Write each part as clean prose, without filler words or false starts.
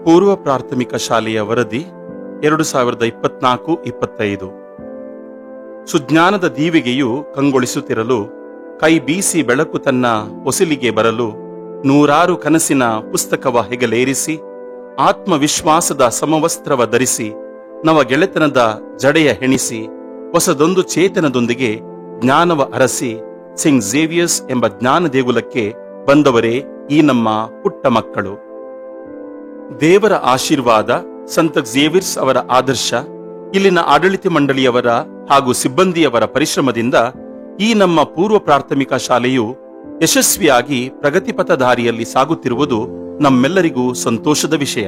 ಪೂರ್ವ ಪ್ರಾಥಮಿಕ ಶಾಲೆಯ ವರದಿ 2024-25. ಸುಜ್ಞಾನದ ದೀವಿಗೆಯು ಕಂಗೊಳಿಸುತ್ತಿರಲು, ಕೈ ಬೀಸಿ ಬೆಳಕು ತನ್ನ ಹೊಸಿಲಿಗೆ ಬರಲು, ನೂರಾರು ಕನಸಿನ ಪುಸ್ತಕವ ಹೆಗಲೇರಿಸಿ, ಆತ್ಮವಿಶ್ವಾಸದ ಸಮವಸ್ತ್ರವ ಧರಿಸಿ, ನವ ಗೆಳೆತನದ ಜಡೆಯ ಹೆಣಿಸಿ, ಹೊಸದೊಂದು ಚೇತನದೊಂದಿಗೆ ಜ್ಞಾನವ ಅರಸಿ, ಸೆಂಟ್ ಝೇವಿಯರ್ಸ್ ಎಂಬ ಜ್ಞಾನ ದೇಗುಲಕ್ಕೆ ಬಂದವರೇ ಈ ನಮ್ಮ ಪುಟ್ಟ ಮಕ್ಕಳು. ದೇವರ ಆಶೀರ್ವಾದ, ಸಂತ ಝೇವಿಯರ್ಸ್ ಅವರ ಆದರ್ಶ, ಇಲ್ಲಿನ ಆಡಳಿತ ಮಂಡಳಿಯವರ ಹಾಗೂ ಸಿಬ್ಬಂದಿಯವರ ಪರಿಶ್ರಮದಿಂದ ಈ ನಮ್ಮ ಪೂರ್ವ ಪ್ರಾಥಮಿಕ ಶಾಲೆಯು ಯಶಸ್ವಿಯಾಗಿ ಪ್ರಗತಿಪಥ ದಾರಿಯಲ್ಲಿ ಸಾಗುತ್ತಿರುವುದು ನಮ್ಮೆಲ್ಲರಿಗೂ ಸಂತೋಷದ ವಿಷಯ.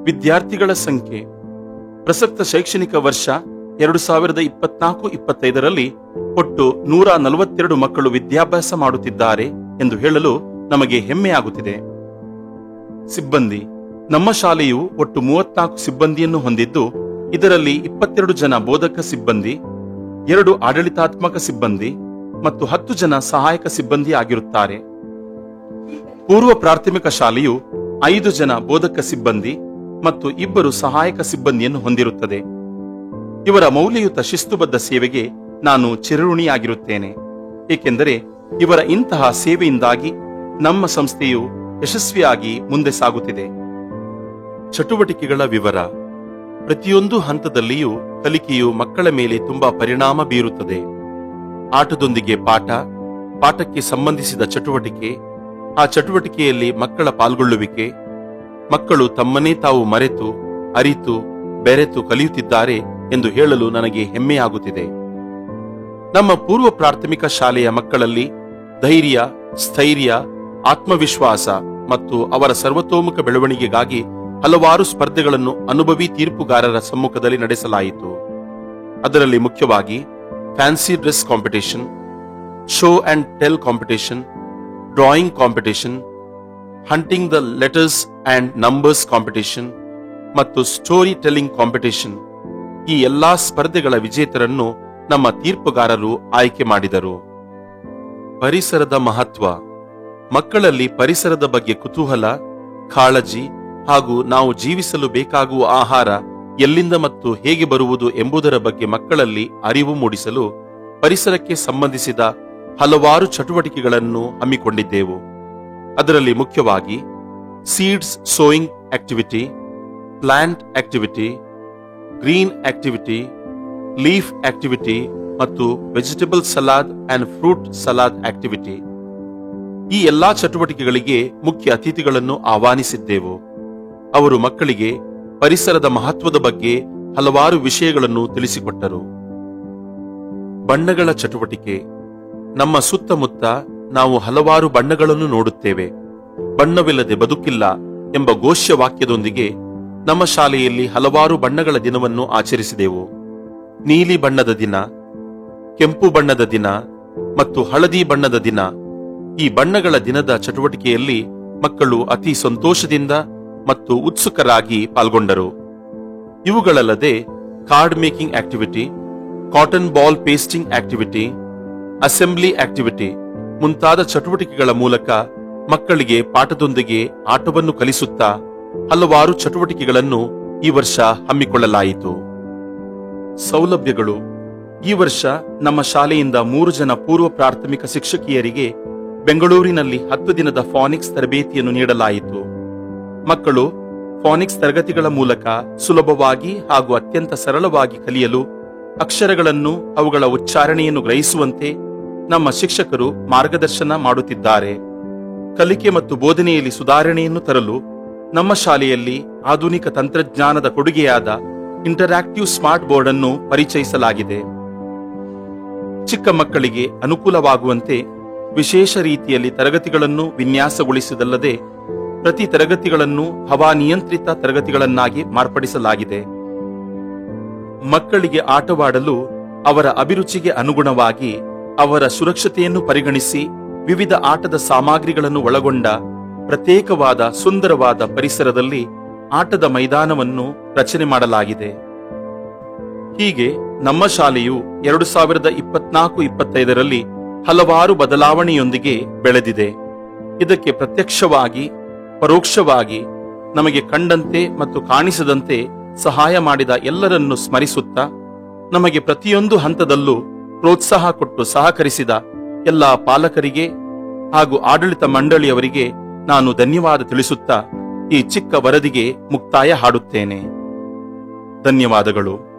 ವಿದ್ಯಾರ್ಥಿಗಳ ಸಂಖ್ಯೆ ಪ್ರಸಕ್ತ ಶೈಕ್ಷಣಿಕ ವರ್ಷ 2024-25ರಲ್ಲಿ ಒಟ್ಟು 142 ಮಕ್ಕಳು ವಿದ್ಯಾಭ್ಯಾಸ ಮಾಡುತ್ತಿದ್ದಾರೆ ಎಂದು ಹೇಳಲು ನಮಗೆ ಹೆಮ್ಮೆಯಾಗುತ್ತಿದೆ. ಸಿಬ್ಬಂದಿ, ನಮ್ಮ ಶಾಲೆಯು ಒಟ್ಟು 34 ಸಿಬ್ಬಂದಿಯನ್ನು ಹೊಂದಿದ್ದು, ಇದರಲ್ಲಿ 22 ಜನ ಬೋಧಕ ಸಿಬ್ಬಂದಿ, 2 ಆಡಳಿತಾತ್ಮಕ ಸಿಬ್ಬಂದಿ ಮತ್ತು 10 ಜನ ಸಹಾಯಕ ಸಿಬ್ಬಂದಿ ಆಗಿರುತ್ತಾರೆ. ಪೂರ್ವ ಪ್ರಾಥಮಿಕ ಶಾಲೆಯು 5 ಜನ ಬೋಧಕ ಸಿಬ್ಬಂದಿ ಮತ್ತು 2 ಸಹಾಯಕ ಸಿಬ್ಬಂದಿಯನ್ನು ಹೊಂದಿರುತ್ತದೆ. ಇವರ ಮೌಲ್ಯಯುತ ಶಿಸ್ತುಬದ್ಧ ಸೇವೆಗೆ ನಾನು ಚಿರಋಣಿಯಾಗಿರುತ್ತೇನೆ, ಏಕೆಂದರೆ ಇವರ ಇಂತಹ ಸೇವೆಯಿಂದಾಗಿ ನಮ್ಮ ಸಂಸ್ಥೆಯು ಯಶಸ್ವಿಯಾಗಿ ಮುಂದೆ ಸಾಗುತ್ತಿದೆ. ಚಟುವಟಿಕೆಗಳ ವಿವರ. ಪ್ರತಿಯೊಂದು ಹಂತದಲ್ಲಿಯೂ ಕಲಿಕೆಯು ಮಕ್ಕಳ ಮೇಲೆ ತುಂಬಾ ಪರಿಣಾಮ ಬೀರುತ್ತದೆ. ಆಟದೊಂದಿಗೆ ಪಾಠ, ಪಾಠಕ್ಕೆ ಸಂಬಂಧಿಸಿದ ಚಟುವಟಿಕೆ, ಆ ಚಟುವಟಿಕೆಯಲ್ಲಿ ಮಕ್ಕಳ ಪಾಲ್ಗೊಳ್ಳುವಿಕೆ, ಮಕ್ಕಳು ತಮ್ಮನ್ನೇ ತಾವು ಮರೆತು, ಅರಿತು, ಬೆರೆತು ಕಲಿಯುತ್ತಿದ್ದಾರೆ ಎಂದು ಹೇಳಲು ನನಗೆ ಹೆಮ್ಮೆಯಾಗುತ್ತಿದೆ. ನಮ್ಮ ಪೂರ್ವ ಪ್ರಾಥಮಿಕ ಶಾಲೆಯ ಮಕ್ಕಳಲ್ಲಿ ಧೈರ್ಯ, ಸ್ಥೈರ್ಯ, ಆತ್ಮವಿಶ್ವಾಸ ಮತ್ತು ಅವರ ಸರ್ವತೋಮುಖ ಬೆಳವಣಿಗೆಗಾಗಿ ಹಲವಾರು ಸ್ಪರ್ಧೆಗಳನ್ನು ಅನುಭವಿ ತೀರ್ಪುಗಾರರ ಸಮ್ಮುಖದಲ್ಲಿ ನಡೆಸಲಾಯಿತು. ಅದರಲ್ಲಿ ಮುಖ್ಯವಾಗಿ fancy dress competition, show and tell competition, drawing competition, hunting the letters and numbers competition ಮತ್ತು ಸ್ಟೋರಿ ಟೆಲ್ಲಿಂಗ್ ಕಾಂಪಿಟೇಷನ್, ಈ ಎಲ್ಲಾ ಸ್ಪರ್ಧೆಗಳ ವಿಜೇತರನ್ನು ನಮ್ಮ ತೀರ್ಪುಗಾರರು ಆಯ್ಕೆ ಮಾಡಿದರು. ಪರಿಸರದ ಮಹತ್ವ. ಮಕ್ಕಳಲ್ಲಿ ಪರಿಸರದ ಬಗ್ಗೆ ಕುತೂಹಲ, ಕಾಳಜಿ ಹಾಗೂ ನಾವು ಜೀವಿಸಲು ಬೇಕಾಗುವ ಆಹಾರ ಎಲ್ಲಿಂದ ಮತ್ತು ಹೇಗೆ ಬರುವುದು ಎಂಬುದರ ಬಗ್ಗೆ ಮಕ್ಕಳಲ್ಲಿ ಅರಿವು ಮೂಡಿಸಲು ಪರಿಸರಕ್ಕೆ ಸಂಬಂಧಿಸಿದ ಹಲವಾರು ಚಟುವಟಿಕೆಗಳನ್ನು ಹಮ್ಮಿಕೊಂಡಿದ್ದೆವು. ಅದರಲ್ಲಿ ಮುಖ್ಯವಾಗಿ seeds sowing activity, plant activity, green activity, leaf activity ಮತ್ತು ವೆಜಿಟೇಬಲ್ ಸಲಾದ್ ಅಂಡ್ ಫ್ರೂಟ್ ಸಲಾದ್ ಆಕ್ಟಿವಿಟಿ, ಈ ಎಲ್ಲಾ ಚಟುವಟಿಕೆಗಳಿಗೆ ಮುಖ್ಯ ಅತಿಥಿಗಳನ್ನು ಆಹ್ವಾನಿಸಿದ್ದೆವು. ಅವರು ಮಕ್ಕಳಿಗೆ ಪರಿಸರದ ಮಹತ್ವದ ಬಗ್ಗೆ ಹಲವಾರು ವಿಷಯಗಳನ್ನು ತಿಳಿಸಿಕೊಟ್ಟರು. ಬಣ್ಣಗಳ ಚಟುವಟಿಕೆ. ನಮ್ಮ ಸುತ್ತಮುತ್ತ ನಾವು ಹಲವಾರು ಬಣ್ಣಗಳನ್ನು ನೋಡುತ್ತೇವೆ. ಬಣ್ಣವಿಲ್ಲದೆ ಬದುಕಿಲ್ಲ ಎಂಬ ಘೋಷ್ಯ ವಾಕ್ಯದೊಂದಿಗೆ ನಮ್ಮ ಶಾಲೆಯಲ್ಲಿ ಹಲವಾರು ಬಣ್ಣಗಳ ದಿನವನ್ನು ಆಚರಿಸಿದೆವು. ನೀಲಿ ಬಣ್ಣದ ದಿನ, ಕೆಂಪು ಬಣ್ಣದ ದಿನ ಮತ್ತು ಹಳದಿ ಬಣ್ಣದ ದಿನ. ಈ ಬಣ್ಣಗಳ ದಿನದ ಚಟುವಟಿಕೆಯಲ್ಲಿ ಮಕ್ಕಳು ಅತಿ ಸಂತೋಷದಿಂದ ಮತ್ತು ಉತ್ಸುಕರಾಗಿ ಪಾಲ್ಗೊಂಡರು. ಇವುಗಳಲ್ಲದೆ card making activity, cotton ball pasting activity, assembly activity ಮುಂತಾದ ಚಟುವಟಿಕೆಗಳ ಮೂಲಕ ಮಕ್ಕಳಿಗೆ ಪಾಠದೊಂದಿಗೆ ಆಟವನ್ನು ಕಲಿಸುತ್ತಾ ಹಲವಾರು ಚಟುವಟಿಕೆಗಳನ್ನು ಈ ವರ್ಷ ಹಮ್ಮಿಕೊಳ್ಳಲಾಯಿತು. ಸೌಲಭ್ಯಗಳು. ಈ ವರ್ಷ ನಮ್ಮ ಶಾಲೆಯಿಂದ 3 ಜನ ಪೂರ್ವ ಪ್ರಾಥಮಿಕ ಶಿಕ್ಷಕಿಯರಿಗೆ ಬೆಂಗಳೂರಿನಲ್ಲಿ 10 ದಿನದ ಫಾನಿಕ್ಸ್ ತರಬೇತಿಯನ್ನು ನೀಡಲಾಯಿತು. ಮಕ್ಕಳು ಫಾನಿಕ್ಸ್ ತರಗತಿಗಳ ಮೂಲಕ ಸುಲಭವಾಗಿ ಹಾಗೂ ಅತ್ಯಂತ ಸರಳವಾಗಿ ಕಲಿಯಲು, ಅಕ್ಷರಗಳನ್ನು ಅವುಗಳ ಉಚ್ಚಾರಣೆಯನ್ನು ಗ್ರಹಿಸುವಂತೆ ನಮ್ಮ ಶಿಕ್ಷಕರು ಮಾರ್ಗದರ್ಶನ ಮಾಡುತ್ತಿದ್ದಾರೆ. ಕಲಿಕೆ ಮತ್ತು ಬೋಧನೆಯಲ್ಲಿ ಸುಧಾರಣೆಯನ್ನು ತರಲು ನಮ್ಮ ಶಾಲೆಯಲ್ಲಿ ಆಧುನಿಕ ತಂತ್ರಜ್ಞಾನದ ಕೊಡುಗೆಯಾದ ಇಂಟರಾಕ್ಟಿವ್ ಸ್ಮಾರ್ಟ್ ಬೋರ್ಡ್ ಅನ್ನು ಪರಿಚಯಿಸಲಾಗಿದೆ. ಚಿಕ್ಕ ಮಕ್ಕಳಿಗೆ ಅನುಕೂಲವಾಗುವಂತೆ ವಿಶೇಷ ರೀತಿಯಲ್ಲಿ ತರಗತಿಗಳನ್ನು ವಿನ್ಯಾಸಗೊಳಿಸಿದಲ್ಲದೆ ಪ್ರತಿ ತರಗತಿಗಳನ್ನು ಹವಾನಿಯಂತ್ರಿತ ತರಗತಿಗಳನ್ನಾಗಿ ಮಾರ್ಪಡಿಸಲಾಗಿದೆ. ಮಕ್ಕಳಿಗೆ ಆಟವಾಡಲು ಅವರ ಅಭಿರುಚಿಗೆ ಅನುಗುಣವಾಗಿ ಅವರ ಸುರಕ್ಷತೆಯನ್ನು ಪರಿಗಣಿಸಿ ವಿವಿಧ ಆಟದ ಸಾಮಗ್ರಿಗಳನ್ನು ಒಳಗೊಂಡ ಪ್ರತ್ಯೇಕವಾದ ಸುಂದರವಾದ ಪರಿಸರದಲ್ಲಿ ಆಟದ ಮೈದಾನವನ್ನು ರಚನೆ ಮಾಡಲಾಗಿದೆ. ಹೀಗೆ ನಮ್ಮ ಶಾಲೆಯು 2024-25ರಲ್ಲಿ ಹಲವಾರು ಬದಲಾವಣೆಯೊಂದಿಗೆ ಬೆಳೆದಿದೆ. ಇದಕ್ಕೆ ಪ್ರತ್ಯಕ್ಷವಾಗಿ ಪರೋಕ್ಷವಾಗಿ ನಮಗೆ ಕಂಡಂತೆ ಮತ್ತು ಕಾಣಿಸದಂತೆ ಸಹಾಯ ಮಾಡಿದ ಎಲ್ಲರನ್ನು ಸ್ಮರಿಸುತ್ತಾ, ನಮಗೆ ಪ್ರತಿಯೊಂದು ಹಂತದಲ್ಲೂ ಪ್ರೋತ್ಸಾಹ ಕೊಟ್ಟು ಸಹಕರಿಸಿದ ಎಲ್ಲ ಪಾಲಕರಿಗೆ ಹಾಗೂ ಆಡಳಿತ ಮಂಡಳಿಯವರಿಗೆ ನಾನು ಧನ್ಯವಾದ ತಿಳಿಸುತ್ತಾ ಈ ಚಿಕ್ಕ ವರದಿಗೆ ಮುಕ್ತಾಯ ಹಾಡುತ್ತೇನೆ. ಧನ್ಯವಾದಗಳು.